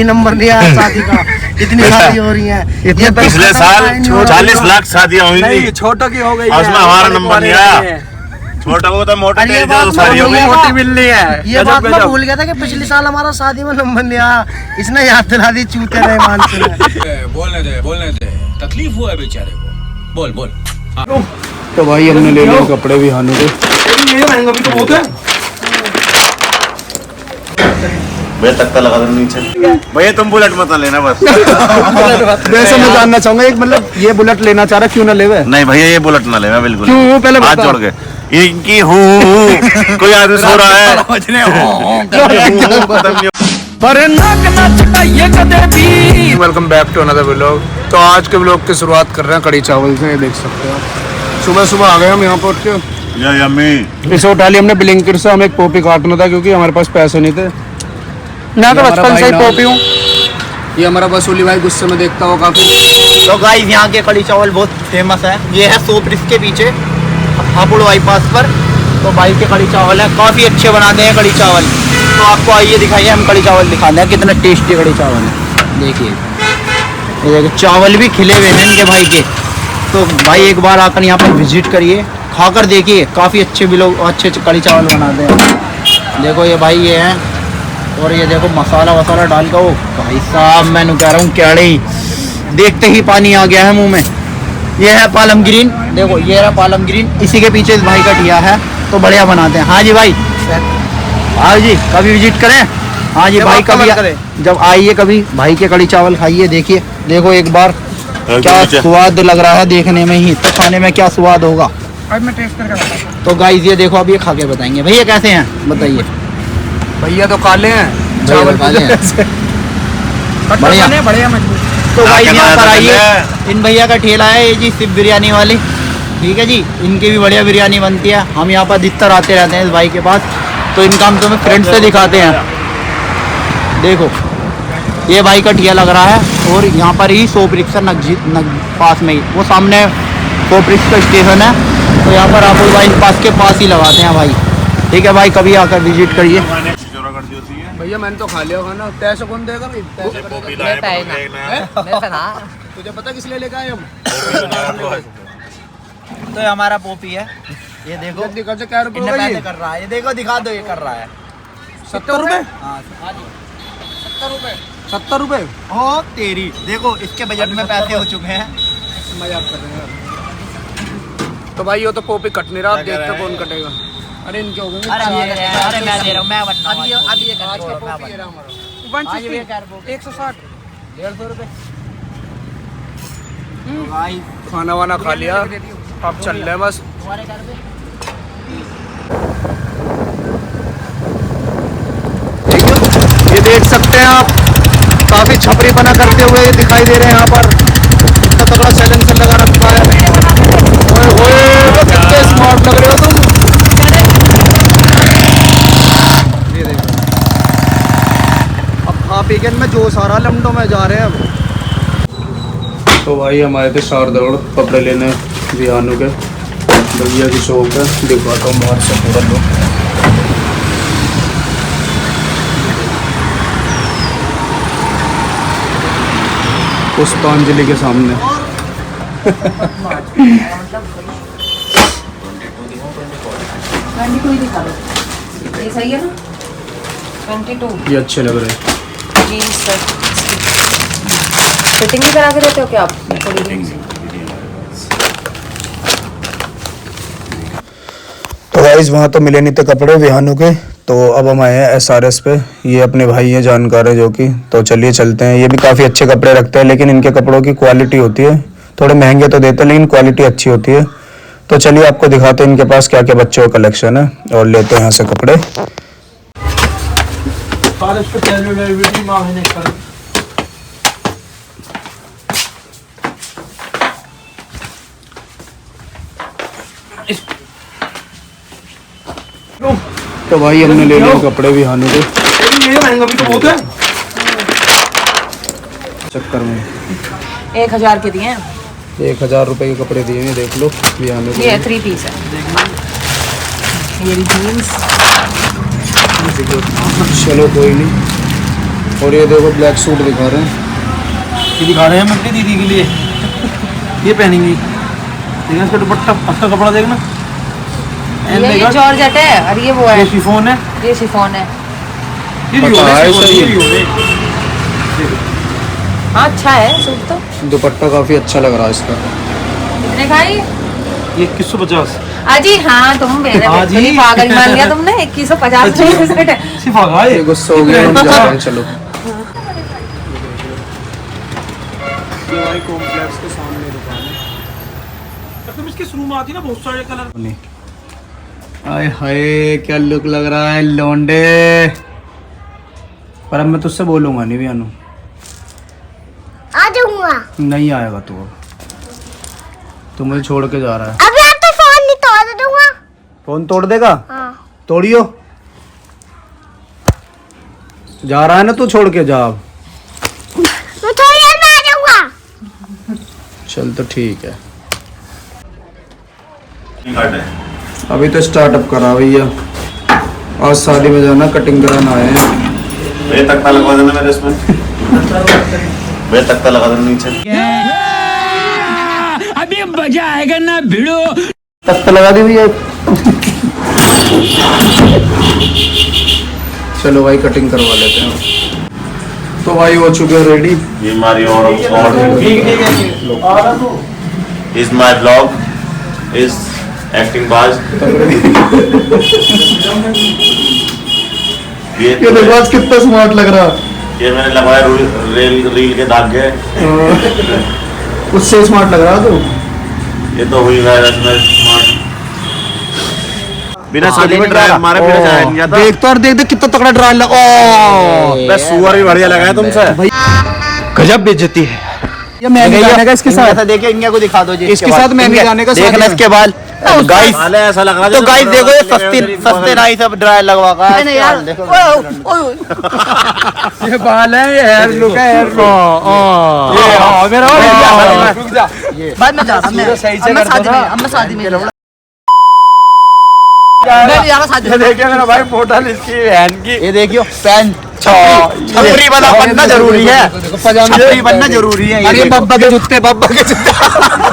Number लिया है शादी का। इतनी शादी हो रही है। ये पिछले साल 40 लाख शादियां हुई थी, छोटों की हो गई उसमें हमारा नंबर नहीं आया। छोटा को तो मोटा सारी हो गई, मोटी मिल रही है। ये बात मैं भूल गया था कि पिछले साल हमारा शादी में नंबर लिया। इसने याद दिला दी, चूते रहे मानसून। बोलने दे, तकलीफ हुआ है बेचारे को। बोल। तो भाई हमने ले लिए कपड़े भी हानू के। भैया तख्ता लगा दो नीचे। भैया तुम बुलेट मत लेना बस। वैसे मैं जानना चाहूंगा, एक मतलब ये बुलेट लेना चाह रहा, क्यों ना लेवे? नहीं भैया ये बुलेट ना लेना बिल्कुल। क्यों? पहले हाथ जोड़ के इनकी हूँ कोई आदमी सो रहा है। Welcome back to another vlog. तो आज के व्लॉग की शुरुआत कर रहे हैं कड़ी चावल से। ये देख सकते हो सुबह सुबह आ गए हम यहाँ पर। इसे उठा लिया हमने ब्लिंकिट से। हमें एक पॉपी काटना था क्योंकि हमारे पास पैसे नहीं थे। मैं तो बचपन से ही पॉपी हूँ। ये हमारा वसूली भाई गुस्से में देखता हो काफी। तो गाइस यहाँ के कड़ी चावल बहुत फेमस है। ये है सोपरिस के पीछे हापुड़ बाईपास पर। तो भाई के कड़ी चावल है, काफी अच्छे बनाते हैं कड़ी चावल। तो आपको आइए दिखाइए, हम कड़ी चावल दिखाते हैं कितने टेस्टी कड़ी चावल है। देखिए ये देखिए चावल भी खिले हुए हैं इनके भाई के। तो भाई एक बार आकर यहाँ पर विजिट करिए, खाकर देखिए। काफ़ी अच्छे भी लोग अच्छे कड़ी चावल बनाते हैं। देखो ये भाई ये हैं, और ये देखो मसाला वसाला डाल कर। वो भाई साहब मैं कह रहा हूँ क्याड़े, देखते ही पानी आ गया है मुंह में। ये है पालम ग्रीन, देखो ये रहा पालम ग्रीन। इसी के पीछे इस भाई का ठिया है, तो बढ़िया बनाते हैं। हाँ जी भाई, हाँ जी कभी विजिट करें। हाँ जी भाई कभी जब आइए कभी भाई के कड़ी चावल खाइए। देखिए देखो एक बार क्या स्वाद लग रहा है देखने में ही, तो खाने में क्या स्वाद होगा। मैं टेस्ट करके तो गाइस ये देखो अब ये खा के बताएंगे। भैया कैसे हैं बताइए। भैया तो काले हैं, चावल काले हैं, बढ़िया मजबूत। तो गाइस यहाँ पर आइए, इन भैया का ठेला है ये जी, सिर्फ बिरयानी वाली। ठीक है जी, इनकी भी बढ़िया बिरयानी बनती है। हम यहाँ पर अधिकतर आते रहते हैं इस भाई के पास। तो इनका हम तुम्हें फ्रेंड से दिखाते हैं। देखो ये भाई का ठिया लग रहा है, और यहाँ पर ही सोप रिक्शा पास में ही, वो सामने सोप रिक्शा स्टेशन है। तो यहाँ पर आप भाई पास के पास ही लगाते हैं भाई। ठीक है भाई कभी आकर विजिट करिए। भैया मैंने तो खा लिया खाना। पैसे कौन देगा भाई? तुझे पता किस लिए लेकर आए हम? तो हमारा पोपी है, ये देखो क्या रुपये कर रहा है। ये देखो दिखा दो, ये कर रहा है 70 रुपये। 70 रुपये हो तेरी। देखो इसके बजट में पैसे हो चुके हैं। मजाक कर रहे हैं। तो भाई ये तो पोपी कट नहीं रहा, आप देखते कौन कटेगा। अरे इनके हो गए। अरे मैं दे रहा हूँ, मैं बनना। अभी ये आज का पोपी है हमारा 160 160 150 रुपये। खाना वाना खा लिया, अब चल रहे हैं बस। तुम्हारे घर पे ये देख सकते हैं आप, काफी छपरी बना करते हुए दिखाई दे रहे हैं यहाँ पर। इतना तगड़ा साइलेंसर लगा रखा है। ओए होए कितने स्मार्ट लग रहे हो तुम। ये देखो अब खा पी के में जो सारा लमटों में जा रहे हैं अब। तो भाई हमारे थे शारदौड़ कपड़े लेने बिहानू के। भैया की शॉप है, दिखाता हूँ बाहर से पूरा लोग। पुष्पांजलि के सामने। ये सही है ना? 22 ये अच्छे लग रहे हैं। जी सर। फिटिंग भी करा के देते हो क्या आप? तो गाइस वहाँ तो मिले नहीं थे कपड़े विहानू के। तो अब हम आए हैं SRS पे। ये अपने भाई हैं जानकार है जो कि, तो चलिए चलते हैं। ये भी काफ़ी अच्छे कपड़े रखते हैं, लेकिन इनके कपड़ों की क्वालिटी होती है, थोड़े महंगे तो देते हैं लेकिन क्वालिटी अच्छी होती है। तो चलिए आपको दिखाते हैं इनके पास क्या क्या बच्चों का कलेक्शन है, और लेते हैं यहाँ से कपड़े। तो भाई हमने ले लिए कपड़े भी हानू के। चक्कर में 1000 के दिए हैं। 1000 रुपए के कपड़े दिए हैं, देख लो भी हानू के। ये 3 पीस है। ये जीन्स। चलो कोई नहीं। और ये देखो ब्लैक सूट दिखा रहे हैं, ये दिखा रहे हैं हम अपनी दीदी के लिए, ये पहनेंगी। देखना इसका दुपट्टा, इसका कपड़ा देखना, ये जॉर्जेट है और ये वो है, ये शिफॉन है, ये शिफॉन है। ये पता रियोन है है, सही। ये रियोन है। हाँ अच्छा है सूट तो। दुपट्टा काफी अच्छा लग रहा है इसका। कितने का है ये 2150। अजी हाँ तुम मेरे हाँ जी। बिल्कुल ही पागल मान लिया तुमने 2150 में सेट है। सिर्फ आ ये गुस्सा हो गया, हम जा रहे हैं, चलो। कॉम्प्लेक्स के सामने दुकान है। तुम इसके शुरू में आती ना बहुत सारे कलर। हाय हाय क्या लुक लग रहा है लौंडे। पर अब मैं तुझसे बोलूंगा नहीं भी, अनु आ जाऊंगा। नहीं आएगा तू, अब तू मुझे छोड़ के जा रहा है। अब यार तो फोन नहीं तोड़ दूंगा। फोन तोड़ देगा? हाँ। तोड़ियो, जा रहा है ना तू, छोड़ के जा अब। मैं थोड़ी देर में आ जाऊंगा। चल तो ठीक है। कट है। अभी तो स्टार्टअप करा भैया, आज शादी में जाना, कटिंग कराना आए हैं। वे तख्ता लगवा देना मेरे इसमें, वे तख्ता लगा देना नीचे। अभी मजा आएगा ना भिड़ो। तख्ता लगा दी भैया। चलो भाई कटिंग करवा लेते हैं। तो भाई हो चुके हैं रेडी। ये हमारी और ठीक है is my blog is acting बाज। ये देखो आज कितना स्मार्ट लग रहा है। ये मैंने लगाया रील के धागे। उससे स्मार्ट लग रहा है तू। ये तो हुई स्मार्ट। बिना शादी में ड्राइव हमारे बिना जाया नहीं जाता। देख तो और देख कितना तगड़ा ड्राइव लगा। बस सुअर भी बढ़िया लगा है तुमसे। गजब बेइज्जती है। ये मैं नहीं जाने का इसके साथ। देखिए इनका को दिखा दो जी, इसके साथ मैं नहीं जाने का। देखना इसके बाल। गाइस साले ऐसा लग रहा है तो जैसे गाइस देखो ये सस्ते सस्ते नाई सब ड्राई लगवा का है यार। देखो ये बाल है, ये हेयर लुक है, हेयर लुक। ये हां मेरा रुक जा। बाद में जा मैं सही से मैं कर शादी दो में ना। अब मैं शादी में मैं शादी ये देखिए मेरा भाई फोटो इसकी बहन की। ये देखियो पैंट छपरी वाला बनना जरूरी है, छपरी बनना जरूरी है। अरे बब्बा के जूते, बब्बा के जूते।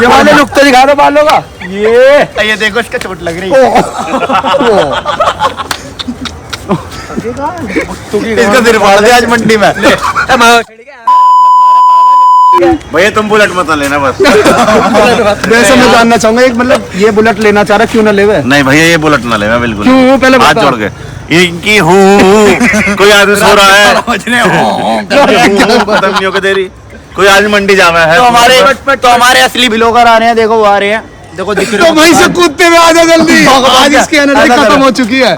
ये वाले लुक तो दिखा दो बालों का। ये देखो इसका चोट लग रही है। इसका सिर फाड़ दे आज मंडी में। भैया तुम बुलेट मत लेना बस। वैसे मैं जानना चाहूंगा एक, मतलब ये बुलेट लेना चाह रहा, क्यों ना लेवे? नहीं भैया ये बुलेट ना लेना बिल्कुल। क्यों? पहले हाथ बता। जोड़ के इनकी कोई आदमी सो रहा है खत्म के देरी, कोई आज मंडी जाना है। तो हमारे असली ब्लॉगर आ रहे हैं, देखो वो आ रहे हैं, देखो दिख रहे तो वहीं से कूदते हुए आ जा जल्दी। आज इसकी एनर्जी खत्म हो चुकी है।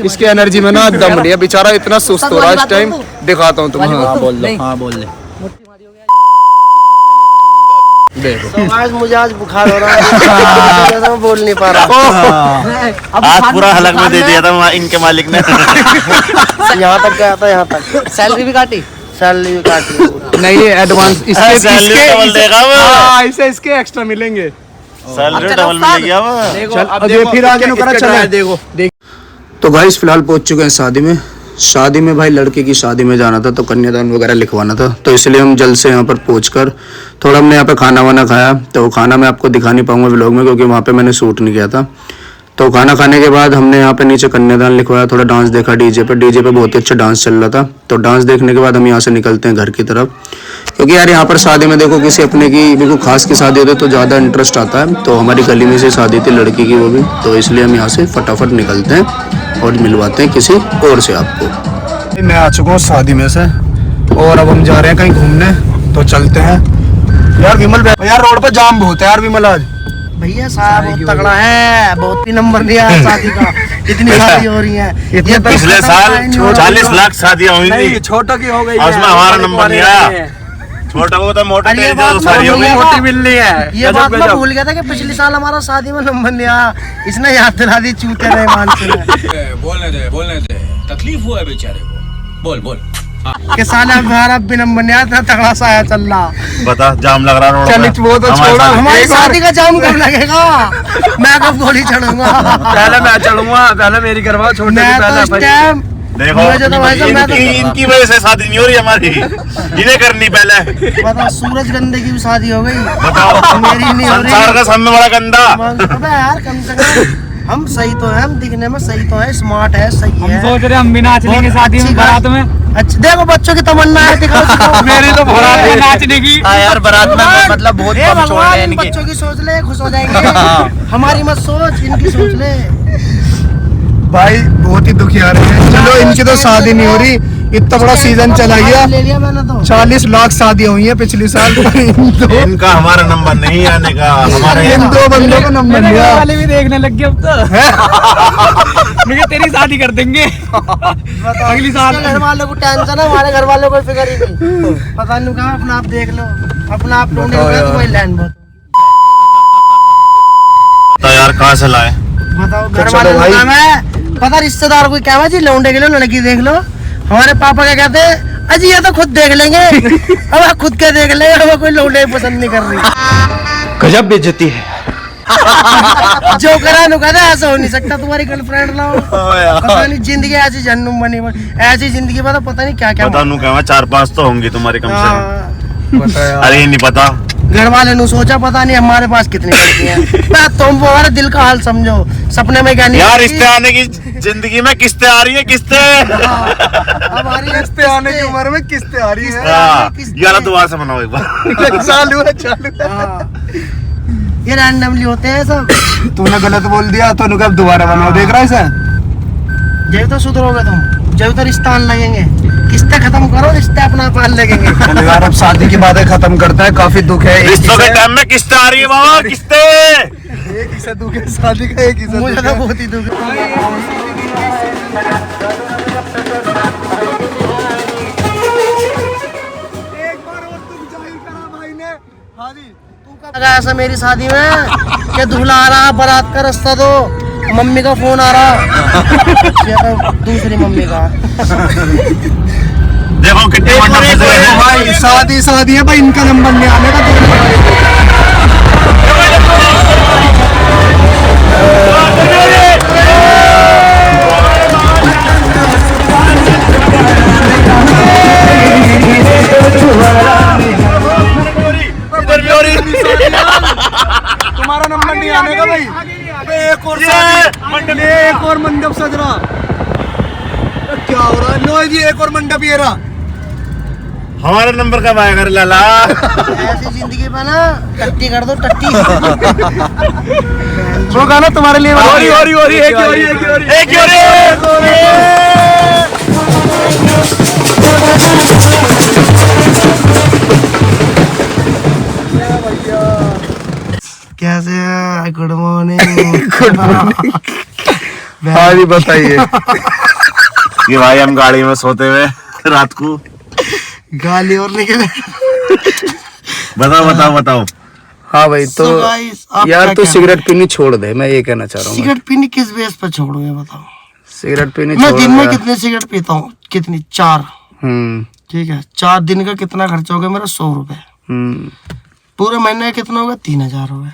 इसकी एनर्जी में ना दम नहीं है, बेचारा इतना सुस्त हो रहा है इस टाइम। दिखाता हूँ तुम्हें। हाँ बोल दो। हाँ बोल दे। आज मुझे आज बुखार हो रहा है। मैं बोल नहीं पा रहा। आज पूरा हलक में दे दिया था इनके मालिक ने। यहाँ तक गया था, यहाँ तक सैलरी भी काटी। सैलरी भी काटी। नहीं ये एडवांस सैलरी डबल देगा वो। इसे इसके एक्स्ट्रा मिलेंगे। सैलरी डबल मिलेगी अब। चल अब ये फिर आगे नु करा। चल देखो तो गाइस फिलहाल पहुंच चुके हैं शादी में। शादी में भाई लड़के की शादी में जाना था, तो कन्यादान वगैरह लिखवाना था, तो इसलिए हम जल्द से यहाँ पर पहुंचकर थोड़ा हमने यहाँ पे खाना वाना खाया। तो खाना मैं आपको दिखा नहीं पाऊंगा व्लॉग में, क्योंकि वहाँ पे मैंने शूट नहीं किया था। तो खाना खाने के बाद हमने यहाँ पे नीचे कन्यादान लिखवाया, थोड़ा डांस देखा डीजे पे बहुत ही अच्छा डांस चल रहा था। तो डांस देखने के बाद हम यहाँ से निकलते हैं घर की तरफ, क्योंकि यार यहाँ पर शादी में देखो किसी अपने की बिल्कुल खास की शादी होती है तो ज़्यादा इंटरेस्ट आता है। तो हमारी गली में से शादी थी लड़की की, वो भी, तो इसलिए हम यहाँ से फटाफट निकलते हैं और मिलवाते हैं किसी और से आपको। मैं आ चुका हूँ शादी में से और अब हम जा रहे हैं कहीं घूमने, तो चलते हैं। यार विमल यार रोड पे जाम बहुत है यार विमल आज। भैया साहब बहुत तगड़ा है, बहुत ही नंबर दिया है शादी का। इतनी शादी हो रही है। ये पिछले साल 40 लाख शादियां हुई थी, छोटो की हो गई उसमें हमारा नंबर नहीं आया। छोटा को तो मोटा अरे ये बात शादी हो गई। मोटी मिल रही है। ये बात मैं भूल गया था कि पिछले साल हमारा शादी में नंबर नहीं आया। इसने याद दिला दी, चूते रहे मानसून बोलने दे तकलीफ हुआ है बेचारे को। बोल के साल हमारा भी नंबर नहीं आया, इतना तगड़ा सा आया चल रहा। बता जाम लग रहा रोड चल पे। वो तो हमारे छोड़ा, साथ- हमारी शादी का जाम कब लगेगा? मैं कब गोली चढ़ूंगा? पहले मैं चढ़ूंगा, पहले मेरी करवाओ, छोटे मैं की तो पहले इस टाइम देखो मुझे तो भाई साहब मैं इनकी वजह से शादी नहीं हो रही हमारी, इन्हें करनी पहले। बताओ सूरज गंदे की भी शादी हो गई, बताओ मेरी नहीं हो रही। संसार का सब में बड़ा गंदा। अबे यार कम से कम हम सही तो है, हम दिखने में सही तो है, स्मार्ट है, सही है। सोच रहे हम भी नाच लेंगे शादी में, बारात में। अच्छा देखो बच्चों की तमन्ना है, दिखाओ मेरी तो बारात में नाचने की। हाँ यार बारात में मतलब बहुत हे कम छोड़ रहे भगवान, हैं इन इनके। बच्चों की सोच ले, खुश हो जाएंगे। हमारी मत सोच, इनकी सोच ले। भाई बहुत ही दुखी आ रहे हैं। चलो इनकी तो शादी नहीं हो रही, इतना बड़ा सीजन चला गया, ले लिया मैंने तो। 40 लाख शादियां हुई हैं पिछले साल। इनका हमारा नंबर नहीं आने का, हमारे इन 2 बंदों का नंबर मेरे लिया। घर वाले भी देखने लग गए अब तो। मुझे तेरी शादी कर देंगे अगली साल। इसके घर वालों को टेंशन है, हमारे घर वालों को फिक्र ही नहीं। पता नहीं कहा, अपना आप देख लो, अपना आप ढूंढे वही लैंड। तो यार कहाँ से लाए? बताओ घर चलो वाले भाई। नाम है, पता रिश्तेदार को क्या है जी, लौंडे के लो, लड़की देख लो। हमारे पापा क्या कहते हैं, अजी ये तो खुद देख लेंगे। अब खुद के देख लेंगे, हमें कोई लौंडे पसंद नहीं कर रही। गजब बेइज्जती है। जो करा नु कहते ऐसा हो नहीं सकता, तुम्हारी गर्लफ्रेंड लाओ। पता नहीं जिंदगी ऐसी जन्नम बनी, ऐसी जिंदगी में तो पता नहीं क्या क्या। पता नहीं क्या 4-5 तो होंगी तुम्हारी कम से कम। पता है अरे नहीं पता। घर वाले ने सोचा पता नहीं हमारे पास कितनी लड़कियां हैं। तुम हमारे दिल का हाल समझो, सपने में क्या नहीं यार रिश्ते आने की जिंदगी में किस्तें आ रही है, किस्तें। हमारी किस्तें आने की उम्र में किस्तें आ रही है। हाँ, यार दोबारा से बनाओ एक बार। चालू है, चालू है। ये रैंडमली होते हैं सब। तूने गलत बोल दिया तो अब दोबारा बनाओ, देख रहा है इसे? जब तो सुधरोगे तुम, जब तो रिश्ता आने लगेंगे, किस्तें खत्म करो, रिश्ते अपना पाल लगेंगे। चलो यार अब शादी की बातें खत्म करता है, काफी दुख है। रिश्तों के टाइम में किस्तें आ रही है बाबा, किस्तें। एक ही से दुख है शादी का, एक ही से मुझे दुख तो है। बहुत ही दुख है। लगा ऐसा मेरी शादी में कि दूल्हा आ रहा, बारात का रास्ता दो, मम्मी का फोन आ रहा। ये तो दूसरी मम्मी का। देखो कितने मंडप सजे हैं। भाई शादी है भाई, इनका नंबर नहीं आने का। तुम्हारा नंबर नहीं आने का भाई। एक और मंडप, एक और मंडप सज रहा। क्या हो रहा है? लो जी एक और मंडप ये रहा। हमारा नंबर कब आएगा रे लाला? ऐसी जिंदगी में ना टट्टी कर दो, टट्टी। वो गाना तुम्हारे लिए कैसे है? Good morning. हाँ जी बताइए। ये भाई हम गाड़ी में सोते हुए रात को। गाली और निकले। बताओ। हाँ भाई तो So guys, आप यार क्या तू कहना सिगरेट पीनी छोड़ दे, मैं ये कहना चाह रहा हूँ। सिगरेट पीनी किस बेस पर छोड़ोगे बताओ? सिगरेट पीनी मैं छोड़ दिन में दे। कितने सिगरेट पीता हूँ? कितनी? 4। ठीक है, 4 दिन का कितना खर्चा हो गया मेरा? 100 रुपए। पूरे महीने का कितना होगा? 3000 रुपए।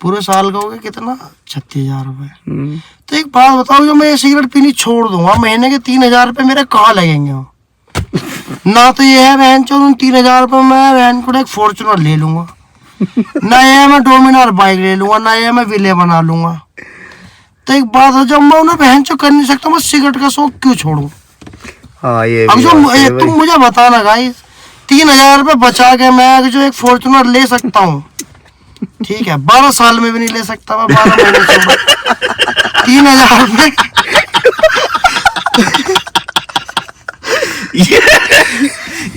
पूरे साल का हो गया कितना? 36,000 रुपए। तो एक बात बताओ, जो मैं ये सिगरेट पीनी छोड़ दूंगा, महीने के 3000 रुपए मेरे कहाँ लगेंगे? ना तो ये है बहन चो, उन 3000 रुपए मैं बहन को एक फॉर्च्यूनर ले लूंगा, ना ये मैं डोमिनार बाइक ले लूंगा, ना ये मैं विले बना लूंगा। तो एक बात हो, जब मैं उन्हें बहन चो कर नहीं सकता, मैं सिगरेट का शौक क्यों छोड़ू? हाँ ये अब भी जो बात है तुम भाई। मुझे बताना गाइस, 3000 रुपए बचा के मैं जो एक फॉर्च्यूनर ले सकता हूँ, ठीक है, 12 साल में भी नहीं ले सकता मैं, 12 महीने से 3000 रुपए।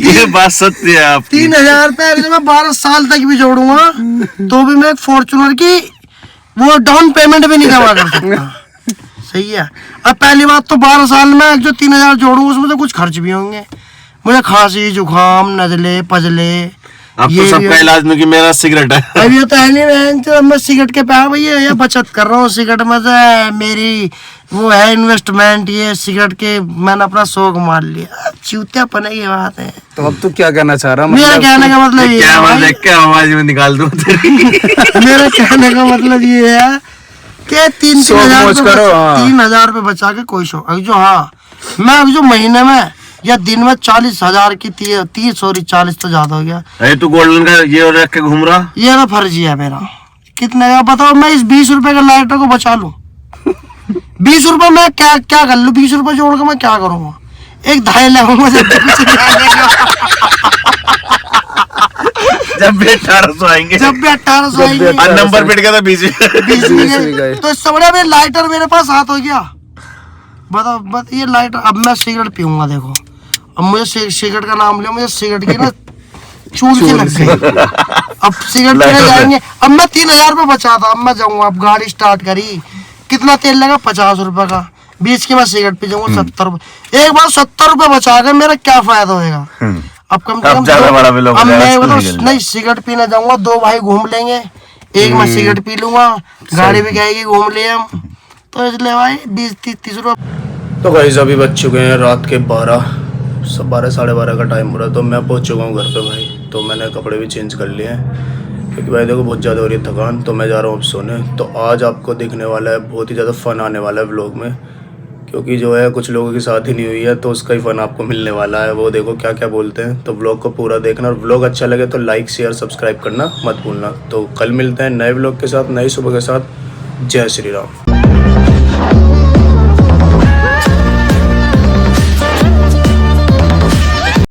ये बात सत्य है आपकी। 3000 रुपए अगर मैं 12 साल तक भी जोड़ूंगा तो भी मैं एक फॉर्च्यूनर की वो डाउन पेमेंट भी नहीं जमा कर सकता। सही है। अब पहली बात तो 12 साल में जो 3000 जोड़ूंगा उसमें तो कुछ खर्च भी होंगे, मुझे खांसी जुकाम नजले पजले। अब तो सबका इलाज में कि मेरा सिगरेट है। अब ये तो है नहीं बहन, तो मैं सिगरेट के पैसा भैया ये बचत कर रहा हूँ, सिगरेट में से मेरी वो है इन्वेस्टमेंट, ये सिगरेट के मैंने अपना शौक मार लिया। चूतियापन है ये बात है। तो अब तू क्या कहना चाह रहा? मेरा कहने का मतलब ये है भाई, देख के आवाज में निकाल दूं तेरी। मेरा कहने का मतलब ये है कि 3000 करो, हाँ। 3000 रुपए बचा के कोई शौक, जो हाँ मैं अभी जो महीने में या दिन में 40,000 की 40 तो ज्यादा हो गया। अरे तू गोल्डन का ये रख के घूम रहा, ये ना फर्जी है मेरा। कितने का बताओ, मैं इस 20 रुपए का लाइटर को बचा लूं। 20 रुपए मैं क्या क्या कर लूं? 20 रुपए जोड़ के मैं क्या करूंगा? एक धाई लगाऊंगा जब भी 1800 आएंगे, जब भी 1800 आएंगे। और नंबर पिट गया था 20 तो इससे बड़ा भी लाइटर मेरे पास हाथ हो गया। बताओ बस ये लाइटर। अब मैं सिगरेट पीऊंगा, देखो अब मुझे सिगरेट का नाम लिया, मुझे सिगरेट की ना चूल की लग गई। अब सिगरेट पीने जाएंगे। अब मैं 3000 रुपये बचा था, अब मैं जाऊंगा, अब गाड़ी स्टार्ट करी, कितना तेल लगा? 50 रुपए का। 20 की मैं सिगरेट पी जाऊंगा, 70 रुपए। एक बार 70 रुपए बचा के मेरा क्या फायदा होएगा? अब कम से कम अब मैं नहीं सिगरेट पीने जाऊंगा, 2 भाई घूम लेंगे, एक मैं सिगरेट पी लूंगा, गाड़ी भी कहेगी घूम लिए हम। तो इसलिए भाई 20-30 रुपए। तो गाइस अभी बज चुके हैं रात के 12 साढ़े 12 का टाइम हो रहा है। तो मैं पहुंच चुका हूँ घर पे भाई। तो मैंने कपड़े भी चेंज कर लिए हैं क्योंकि भाई देखो बहुत ज़्यादा हो रही है थकान। तो मैं जा रहा हूँ अब सोने। तो आज आपको दिखने वाला है, बहुत ही ज़्यादा फन आने वाला है व्लॉग में, क्योंकि जो है कुछ लोगों की शादी नहीं हुई है तो उसका ही फन आपको मिलने वाला है। वो देखो क्या क्या बोलते हैं। तो व्लॉग को पूरा देखना, और व्लॉग अच्छा लगे तो लाइक शेयर सब्सक्राइब करना मत भूलना। तो कल मिलते हैं नए व्लॉग के साथ, नई सुबह के साथ। जय श्री राम।